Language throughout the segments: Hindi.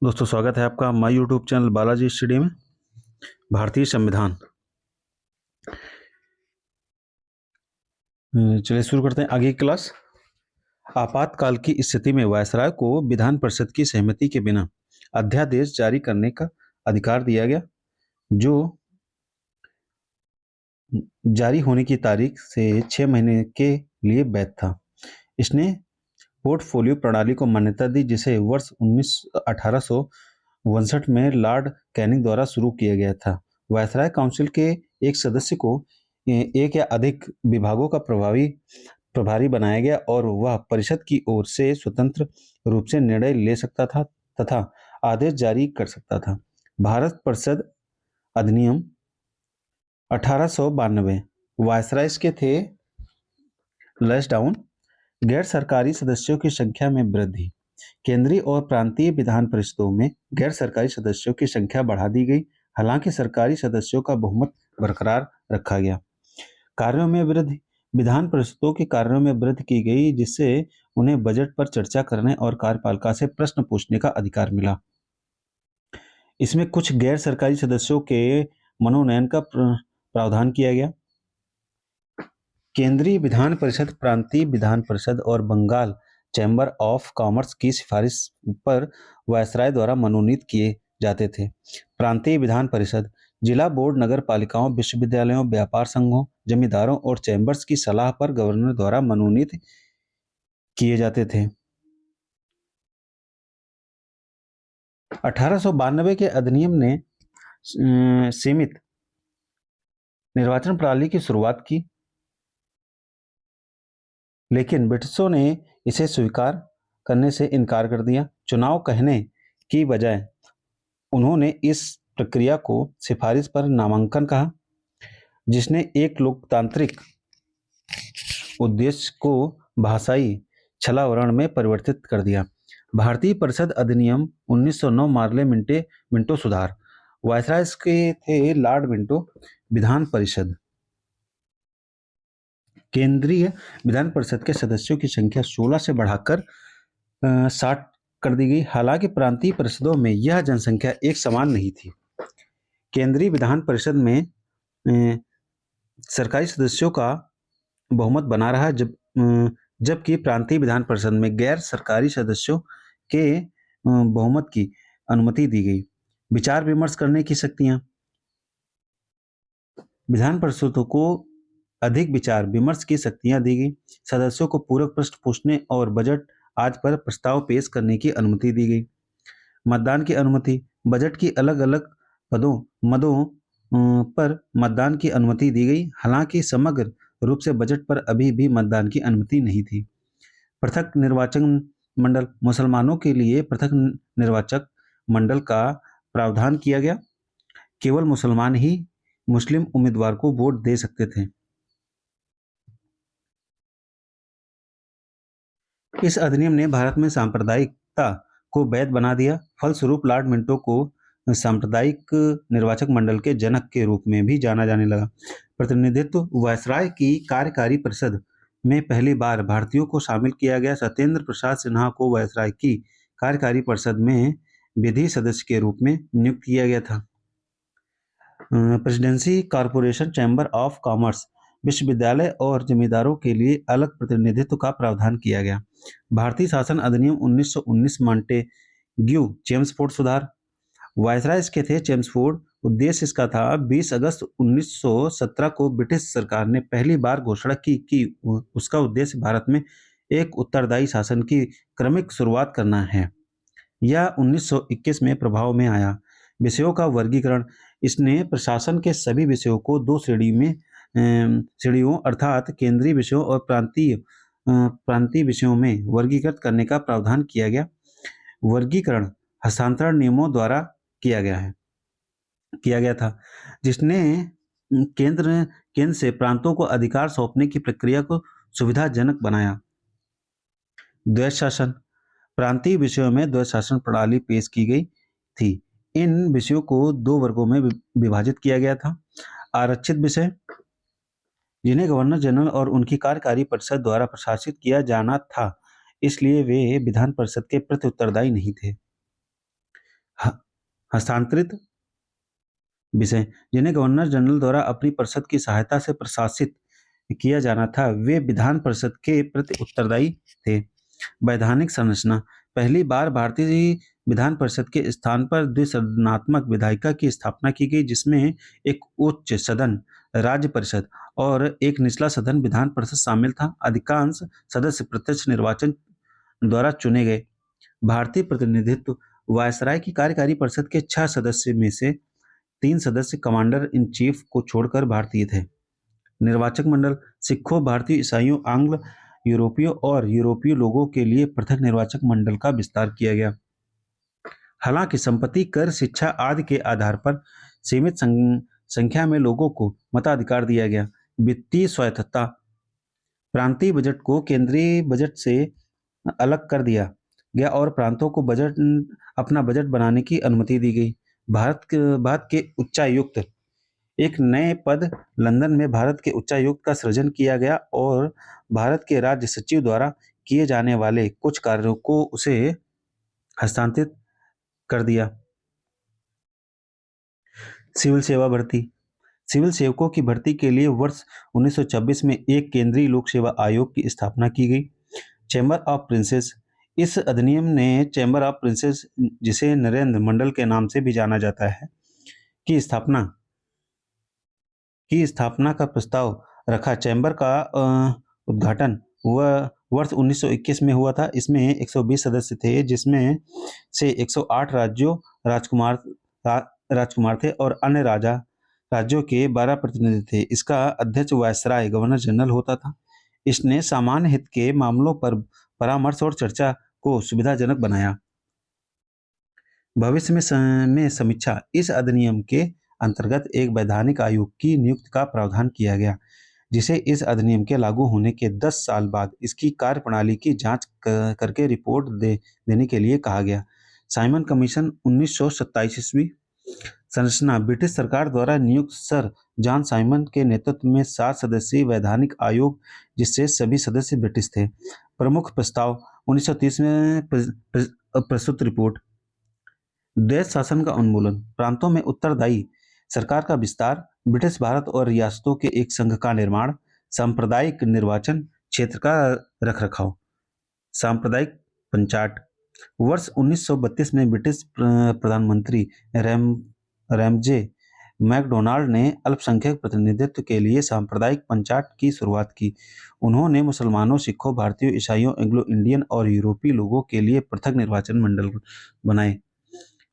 दोस्तों, स्वागत है आपका my YouTube channel Balaji study में। भारतीय संविधान। चलिए शुरू करते हैं आगे की क्लास। आपातकाल की स्थिति में वायसराय को विधान परिषद की सहमति के बिना अध्यादेश जारी करने का अधिकार दिया गया, जो जारी होने की तारीख से 6 महीने के लिए वैध था। इसने पोर्टफोलियो प्रणाली को मान्यता दी, जिसे वर्ष 1859 में लॉर्ड कैनिंग द्वारा शुरू किया गया था। वायसराय काउंसिल के एक सदस्य को एक या अधिक विभागों का प्रभारी बनाया गया और वह परिषद की ओर से स्वतंत्र रूप से निर्णय ले सकता था तथा आदेश जारी कर सकता था। भारत परिषद अधिनियम 1892 वायसरायस के थे लेस डाउन। गैर सरकारी सदस्यों की संख्या में वृद्धि। केंद्रीय और प्रांतीय विधान परिषदों में गैर सरकारी सदस्यों की संख्या बढ़ा दी गई, हालांकि सरकारी सदस्यों का बहुमत बरकरार रखा गया। कार्यों में वृद्धि। विधान परिषदों के कार्यों में वृद्धि की गई, जिससे उन्हें बजट पर चर्चा करने और कार्यपालिका से प्रश्न पूछने का अधिकार मिला। इसमें कुछ गैर सरकारी सदस्यों के मनोनयन का प्रावधान किया गया। केंद्रीय विधान परिषद, प्रांतीय विधान परिषद और बंगाल चैम्बर ऑफ कॉमर्स की सिफारिश पर वायसराय द्वारा मनोनीत किए जाते थे। प्रांतीय विधान परिषद जिला बोर्ड, नगर पालिकाओं, विश्वविद्यालयों, व्यापार संघों, जमींदारों और चैम्बर्स की सलाह पर गवर्नर द्वारा मनोनीत किए जाते थे। 1892 के अधिनियम ने सीमित निर्वाचन प्रणाली की शुरुआत की, लेकिन ब्रिटिशों ने इसे स्वीकार करने से इनकार कर दिया। चुनाव कहने की बजाय उन्होंने इस प्रक्रिया को सिफारिश पर नामांकन कहा, जिसने एक लोकतांत्रिक उद्देश्य को भाषाई छलावरण में परिवर्तित कर दिया। भारतीय परिषद अधिनियम 1909 मार्ले मिंटो सुधार। वायसराय के थे लॉर्ड मिंटो। विधान परिषद। केंद्रीय विधान परिषद के सदस्यों की संख्या 16 से बढ़ाकर 60 कर दी गई, हालांकि प्रांतीय परिषदों में यह जनसंख्या एक समान नहीं थी। केंद्रीय विधान परिषद में सरकारी सदस्यों का बहुमत बना रहा, जबकि प्रांतीय विधान परिषद में गैर सरकारी सदस्यों के बहुमत की अनुमति दी गई। विचार विमर्श करने की शक्तियां। विधान परिषदों को अधिक विचार विमर्श की शक्तियां दी गई। सदस्यों को पूरक प्रश्न पूछने और बजट आज पर प्रस्ताव पेश करने की अनुमति दी गई। मतदान की अनुमति। बजट की अलग अलग मदों पर मतदान की अनुमति दी गई, हालांकि समग्र रूप से बजट पर अभी भी मतदान की अनुमति नहीं थी। पृथक निर्वाचन मंडल। मुसलमानों के लिए पृथक निर्वाचक मंडल का प्रावधान किया गया। केवल मुसलमान ही मुस्लिम उम्मीदवार को वोट दे सकते थे। इस अधिनियम ने भारत में सांप्रदायिकता को वैध बना दिया। फलस्वरूप लॉर्ड मिंटो को सांप्रदायिक निर्वाचक मंडल के जनक के रूप में भी जाना जाने लगा। प्रतिनिधित्व। वायसराय की कार्यकारी परिषद में पहली बार भारतीयों को शामिल किया गया। सत्येंद्र प्रसाद सिन्हा को वायसराय की कार्यकारी परिषद में विधि सदस्य के रूप में नियुक्त किया गया था। Presidency corporation, chamber of commerce, विश्वविद्यालय और जमींदारों के लिए अलग प्रतिनिधित्व का प्रावधान किया गया। भारतीय शासन अधिनियम 1919 मॉन्टेग्यू चेम्सफोर्ड सुधार। वायसराय इसके थे चेम्सफोर्ड। उद्देश्य इसका था 20 अगस्त 1917 को ब्रिटिश सरकार ने पहली बार घोषणा की कि उसका उद्देश्य भारत में एक उत्तरदायी शासन की क्रमिक शुरुआत करना है। यह 1921 में प्रभाव में आया। विषयों का वर्गीकरण। इसने प्रशासन के सभी विषयों को दो श्रेणियों अर्थात केंद्रीय विषयों और प्रांतीय विषयों में वर्गीकृत करने का प्रावधान किया गया। वर्गीकरण हस्तांतरण नियमों द्वारा किया गया था, जिसने केंद्र से प्रांतों को अधिकार सौंपने की प्रक्रिया को सुविधाजनक बनाया। द्वैत शासन। प्रांतीय विषयों में द्वैत शासन प्रणाली पेश की गई थी। इन विषयों को दो वर्गों में विभाजित किया गया था। आरक्षित विषय, जिन्हें गवर्नर जनरल और उनकी कार्यकारी परिषद द्वारा प्रशासित किया जाना था, इसलिए वे विधान परिषद के प्रति उत्तरदायी नहीं थे। हस्तांतरित विषय जिन्हें गवर्नर जनरल द्वारा अपनी परिषद की सहायता से प्रशासित किया जाना था, वे विधान परिषद के प्रति उत्तरदायी थे। वैधानिक संरचना पहली बार भारतीय विधान परिषद के स्थान पर द्विसदनात्मक विधायिका की स्थापना की गई, जिसमें एक उच्च सदन राज्य परिषद और एक निचला सदन विधान परिषद शामिल था। अधिकांश सदस्य प्रत्यक्ष निर्वाचन द्वारा चुने गए। भारतीय प्रतिनिधित्व वायसराय की कार्यकारी परिषद के 6 सदस्य में से 3 सदस्य कमांडर इन चीफ को छोड़कर भारतीय थे। निर्वाचक मंडल सिखों, भारतीय ईसाइयों, आंग्ल यूरोपियों और यूरोपीय लोगों के लिए पृथक निर्वाचक मंडल का विस्तार किया गया। हालांकि संपत्ति कर, शिक्षा आदि के आधार पर सीमित संख्या में लोगों को मताधिकार दिया गया। वित्तीय स्वायत्तता प्रांतीय बजट को केंद्रीय बजट से अलग कर दिया गया और प्रांतों को अपना बजट बनाने की अनुमति दी गई। भारत के उच्चायुक्त एक नए पद लंदन में भारत के उच्चायुक्त का सृजन किया गया और भारत के राज्य सचिव द्वारा किए जाने वाले कुछ कार्यों को उसे हस्तांतरित कर दिया। सिविल सेवा भर्ती सिविल सेवकों की भर्ती के लिए वर्ष 1926 में एक केंद्रीय लोक सेवा आयोग की स्थापना की गई। चैम्बर ऑफ प्रिंसेस इस अधिनियम ने चैम्बर ऑफ प्रिंसेस, जिसे नरेंद्र मंडल के नाम से भी जाना जाता है, की स्थापना का प्रस्ताव रखा। चैम्बर का उद्घाटन वह वर्ष 1921 में हुआ था। इसमें 120 सदस्य थे, जिसमें से 108 राजकुमार थे और अन्य राज्यों के 12 प्रतिनिधि थे। इसका अध्यक्ष वायसराय गवर्नर जनरल होता था। इसने सामान्य हित के मामलों पर परामर्श और चर्चा को सुविधाजनक बनाया। भविष्य में समीक्षा इस अधिनियम के अंतर्गत एक वैधानिक आयोग की नियुक्ति का प्रावधान किया गया, जिसे इस अधिनियम के लागू होने के 10 साल बाद इसकी कार्यप्रणाली की जांच करके रिपोर्ट देने के लिए कहा गया। साइमन कमीशन 1927 ईस्वी संरचना ब्रिटिश सरकार द्वारा नियुक्त सर जॉन साइमन के नेतृत्व में 7 सदस्यीय वैधानिक आयोग, जिससे सभी सदस्य ब्रिटिश थे। प्रमुख प्रस्ताव 1930 में प्रस्तुत रिपोर्ट। देश शासन का उन्मूलन, प्रांतों में उत्तरदायी सरकार का विस्तार, ब्रिटिश भारत और रियासतों के एक संघ का निर्माण, सांप्रदायिक निर्वाचन क्षेत्र का रखरखाव। सांप्रदायिक पंचाट वर्ष 1932 में ब्रिटिश प्रधानमंत्री रैमजे मैकडोनाल्ड ने अल्पसंख्यक प्रतिनिधित्व के लिए सांप्रदायिक पंचाट की शुरुआत की। उन्होंने मुसलमानों, सिखों, भारतीयों, ईसाइयों, एंग्लो इंडियन और यूरोपीय लोगों के लिए पृथक निर्वाचन मंडल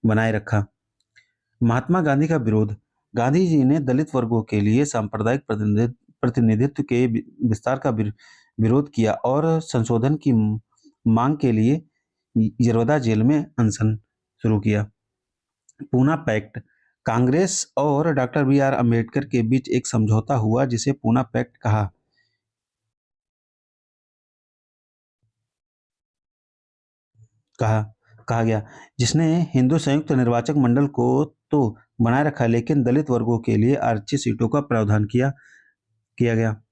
बनाए रखा। महात्मा गांधी का विरोध। गांधी जी ने दलित वर्गों के लिए सांप्रदायिक प्रतिनिधित्व के विस्तार का विरोध किया और संशोधन की मांग के लिए यरवदा जेल में अनशन शुरू किया। पूना पैक्ट कांग्रेस और डॉक्टर बी.आर. अम्बेडकर के बीच एक समझौता हुआ, जिसे पूना पैक्ट कहा गया, जिसने हिंदू संयुक्त निर्वाचक मंडल को तो बनाए रखा, लेकिन दलित वर्गों के लिए आरक्षित सीटों का प्रावधान किया गया।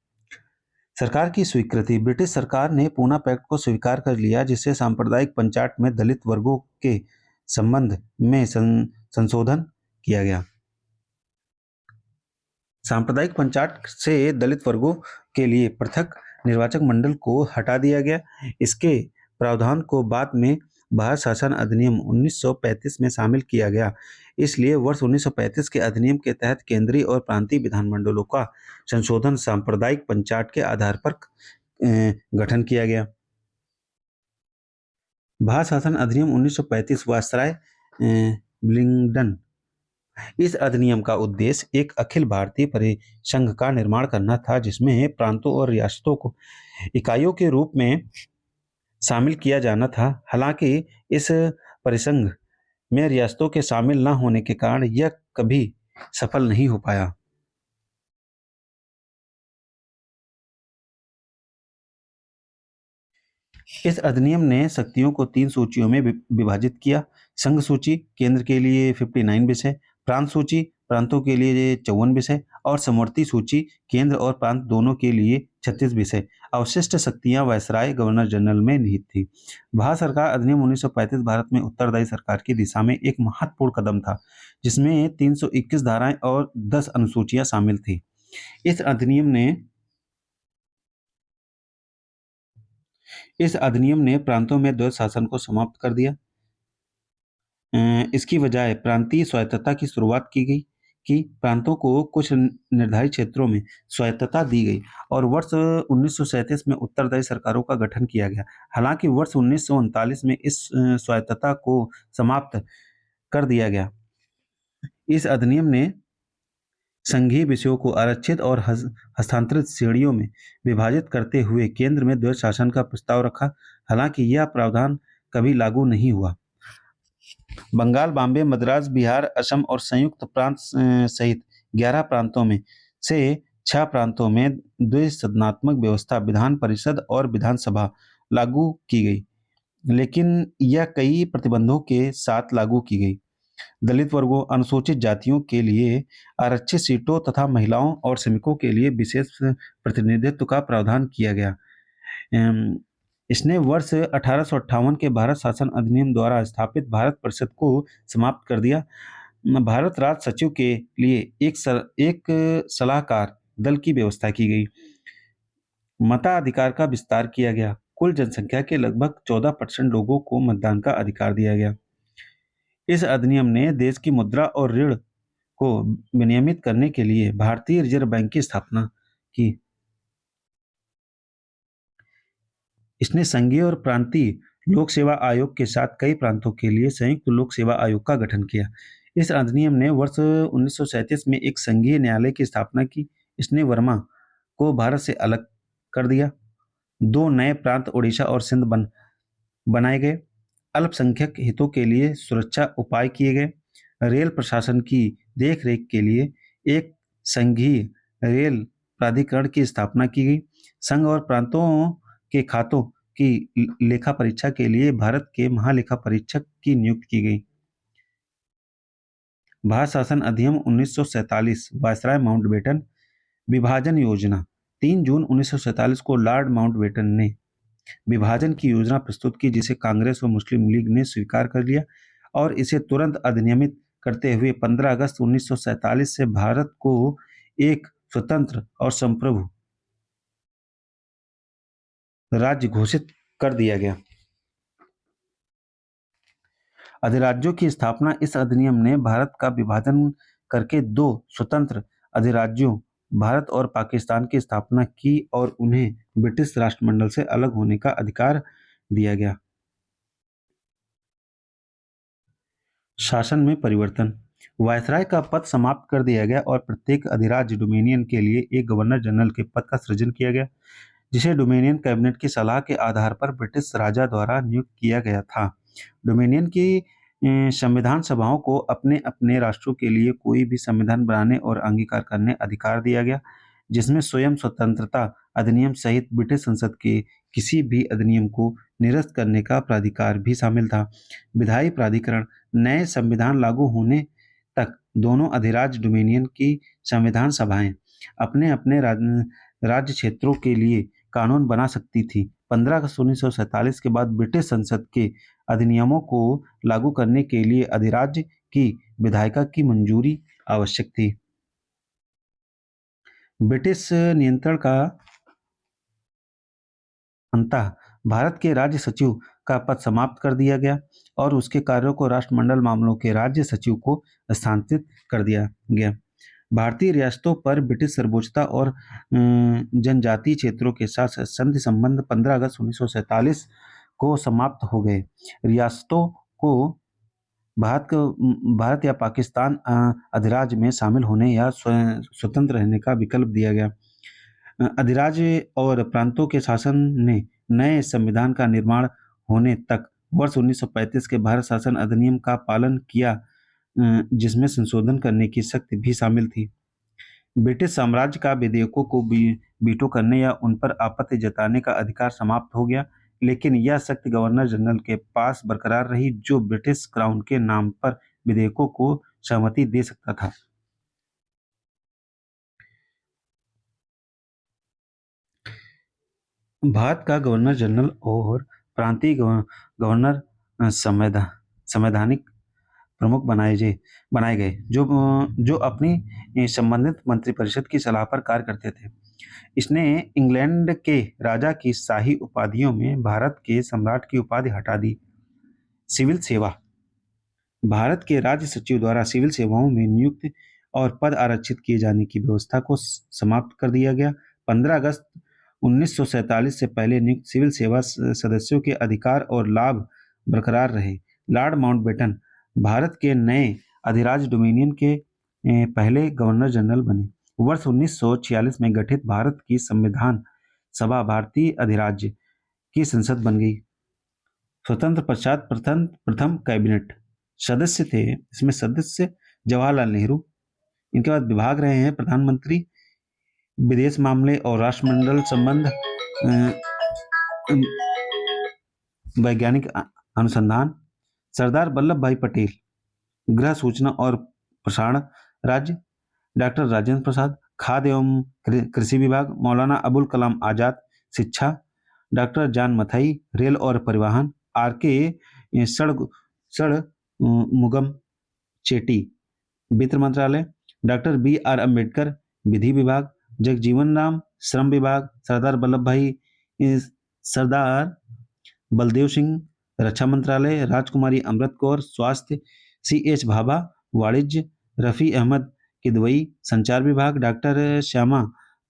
सरकार की स्वीकृति। ब्रिटिश सरकार ने पूना पैक्ट को स्वीकार कर लिया, जिससे सांप्रदायिक पंचाट में दलित वर्गों के संबंध में संशोधन किया गया। सांप्रदायिक पंचाट से दलित वर्गों के लिए पृथक निर्वाचक मंडल को हटा दिया गया। इसके प्रावधान को बाद में भारत शासन अधिनियम 1935 में शामिल किया गया। इसलिए वर्ष 1935 के अधिनियम के तहत केंद्रीय और प्रांतीय विधानमंडलों का संशोधन सांप्रदायिक पंचाट के आधार पर गठन किया गया। भारत शासन अधिनियम 1935 वायसराय विलिंगडन। इस अधिनियम का उद्देश्य एक अखिल भारतीय परिसंघ का निर्माण करना था, जिसमें प्रांतों और रियासतों को इकाइयों के रूप में शामिल किया जाना था। हालांकि इस परिसंघ में रियासतों के शामिल न होने के कारण यह कभी सफल नहीं हो पाया। इस अधिनियम ने शक्तियों को 3 सूचियों में विभाजित किया। संघ सूची केंद्र के लिए 59 विषय, प्रांत सूची, प्रांतों के लिए 54 विषय और समवर्ती सूची, केंद्र और प्रांत दोनों के लिए 36 विषय। अवशिष्ट शक्तियां वायसराय गवर्नर जनरल में निहित थी। भारत सरकार अधिनियम 1935 भारत में उत्तरदायी सरकार की दिशा में एक महत्वपूर्ण कदम था, जिसमें 321 धाराएं और 10 अनुसूचियां शामिल थी। इस अधिनियम ने प्रांतों में द्वैध शासन को समाप्त कर दिया। इसकी बजाय प्रांतीय स्वायत्तता की शुरुआत की गई कि प्रांतों को कुछ निर्धारित क्षेत्रों में स्वायत्तता दी गई और वर्ष 1937 में उत्तरदायी सरकारों का गठन किया गया। हालांकि वर्ष 1939 में इस स्वायत्तता को समाप्त कर दिया गया। इस अधिनियम ने संघीय विषयों को आरक्षित और हस्तांतरित श्रेणियों में विभाजित करते हुए केंद्र में द्वैध शासन का प्रस्ताव रखा। हालांकि यह प्रावधान कभी लागू नहीं हुआ। बंगाल, बॉम्बे, मद्रास, बिहार, असम और संयुक्त प्रांत सहित 11 प्रांतों में से 6 प्रांतों में द्विसदनात्मक व्यवस्था विधान परिषद और विधानसभा लागू की गई, लेकिन यह कई प्रतिबंधों के साथ लागू की गई। दलित वर्गों, अनुसूचित जातियों के लिए आरक्षित सीटों तथा महिलाओं और श्रमिकों के लिए विशेष प्रतिनिधित्व का प्रावधान किया गया। इसने वर्ष 1858 के भारत शासन अधिनियम द्वारा स्थापित भारत परिषद को समाप्त कर दिया। भारत राज्य सचिव के लिए एक सलाहकार दल की व्यवस्था की गई। मताधिकार का विस्तार किया गया। कुल जनसंख्या के लगभग 14% लोगों को मतदान का अधिकार दिया गया। इस अधिनियम ने देश की मुद्रा और ऋण को विनियमित करने के लिए भारतीय रिजर्व बैंक की स्थापना की। इसने संघीय और प्रांतीय लोक सेवा आयोग के साथ कई प्रांतों के लिए संयुक्त लोक सेवा आयोग का गठन किया। इस अधिनियम ने वर्ष 1937 में एक संघीय न्यायालय की स्थापना की। इसने वर्मा को भारत से अलग कर दिया। 2 नए प्रांत ओडिशा और सिंध बनाए गए। अल्पसंख्यक हितों के लिए सुरक्षा उपाय किए गए। रेल प्रशासन की देखरेख के लिए एक संघीय रेल प्राधिकरण की स्थापना की गई। संघ और प्रांतों के खातों की लेखा परीक्षा के लिए भारत के महालेखा परीक्षक की नियुक्ति की गई। भारत शासन अधिनियम 1947 वायसराय माउंटबेटन विभाजन योजना 3 जून 1947 को लॉर्ड माउंटबेटन ने विभाजन की योजना प्रस्तुत की, जिसे कांग्रेस और मुस्लिम लीग ने स्वीकार कर लिया और इसे तुरंत अधिनियमित करते हुए 15 अगस्त 1947 से भारत को एक स्वतंत्र और संप्रभु राज्य घोषित कर दिया गया। अधिराज्यों की स्थापना। इस अधिनियम ने भारत का विभाजन करके 2 स्वतंत्र अधिराज्यों भारत और पाकिस्तान की स्थापना की और उन्हें ब्रिटिश राष्ट्रमंडल से अलग होने का अधिकार दिया गया। शासन में परिवर्तन। वायसराय का पद समाप्त कर दिया गया और प्रत्येक अधिराज्य डोमिनियन के लिए एक गवर्नर जनरल के पद का सृजन किया गया, जिसे डोमिनियन कैबिनेट की सलाह के आधार पर ब्रिटिश राजा द्वारा नियुक्त किया गया था। डोमिनियन की संविधान सभाओं को अपने अपने राष्ट्रों के लिए कोई भी संविधान बनाने और अंगीकार करने अधिकार दिया गया, जिसमें स्वयं स्वतंत्रता अधिनियम सहित ब्रिटिश संसद के किसी भी अधिनियम को निरस्त करने का प्राधिकार भी शामिल था। विधायी प्राधिकरण। नए संविधान लागू होने तक दोनों अधिराज्य डोमिनियन की संविधान सभाएं अपने अपने राज्य क्षेत्रों के लिए कानून बना सकती थी। 15 अगस्त 1947 के बाद ब्रिटिश संसद के अधिनियमों को लागू करने के लिए अधिराज्य की विधायिका की मंजूरी आवश्यक थी। ब्रिटिश नियंत्रण का अंततः भारत के राज्य सचिव का पद समाप्त कर दिया गया और उसके कार्यों को राष्ट्रमंडल मामलों के राज्य सचिव को स्थानांतरित कर दिया गया। भारतीय रियासतों पर ब्रिटिश सर्वोच्चता और जनजातीय क्षेत्रों के साथ संधि संबंध 15 अगस्त 1947 को समाप्त हो गए। रियासतों को भारत या पाकिस्तान अधिराज्य में शामिल होने या स्वतंत्र रहने का विकल्प दिया गया। अधिराज्य और प्रांतों के शासन ने नए संविधान का निर्माण होने तक वर्ष 1935 के भारत शासन अधिनियम का पालन किया, जिसमें संशोधन करने की शक्ति भी शामिल थी। ब्रिटिश साम्राज्य का विधेयकों को वीटो करने या उन पर आपत्ति जताने का अधिकार समाप्त हो गया, लेकिन यह शक्ति गवर्नर जनरल के पास बरकरार रही, जो ब्रिटिश क्राउन के नाम पर विधेयकों को सहमति दे सकता था। भारत का गवर्नर जनरल और प्रांतीय गवर्नर संवैधानिक प्रमुख बनाए गए, जो अपनी संबंधित मंत्रिपरिषद की सलाह पर कार्य करते थे। इसने इंग्लैंड के राजा की शाही उपाधियों में भारत के सम्राट की उपाधि हटा दी। सिविल सेवा। भारत के राज्य सचिव द्वारा सिविल सेवाओं में नियुक्ति और पद आरक्षित किए जाने की व्यवस्था को समाप्त कर दिया गया। 15 अगस्त 1947 से पहले नियुक्त सिविल सेवा सदस्यों के अधिकार और लाभ बरकरार रहे। लॉर्ड माउंटबेटन भारत के नए अधिराज्य डोमिनियन के पहले गवर्नर जनरल बने। वर्ष 1946 में गठित भारत की संविधान सभा भारतीय अधिराज्य की संसद बन गई। स्वतंत्र पश्चात प्रथम कैबिनेट सदस्य थे। इसमें सदस्य जवाहरलाल नेहरू, इनके बाद विभाग रहे हैं प्रधानमंत्री, विदेश मामले और राष्ट्रमंडल संबंध, वैज्ञानिक अनुसंधान। सरदार वल्लभ भाई पटेल गृह, सूचना और प्रसारण राज्य। डॉक्टर राजेंद्र प्रसाद खाद्य एवं कृषि विभाग। मौलाना अबुल कलाम आजाद शिक्षा। डॉक्टर जान मथाई रेल और परिवहन। आर के मुगम चेटी वित्त मंत्रालय। डॉक्टर बी आर अम्बेडकर विधि विभाग। जगजीवन राम श्रम विभाग। सरदार बलदेव सिंह रक्षा मंत्रालय। राजकुमारी अमृत कौर स्वास्थ्य। सी एच भाभा वाणिज्य। रफ़ी अहमद किदवई संचार विभाग। डॉक्टर श्यामा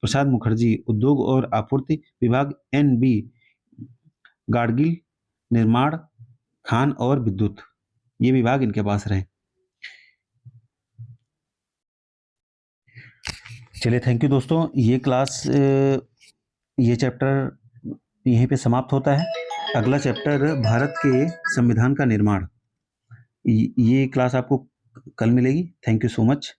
प्रसाद मुखर्जी उद्योग और आपूर्ति विभाग। एन बी गाडगिल निर्माण खान और विद्युत, ये विभाग इनके पास रहे। चलिए, थैंक यू दोस्तों। ये क्लास ये चैप्टर यहीं पे समाप्त होता है। अगला चैप्टर भारत के संविधान का निर्माण, ये क्लास आपको कल मिलेगी। Thank you so much.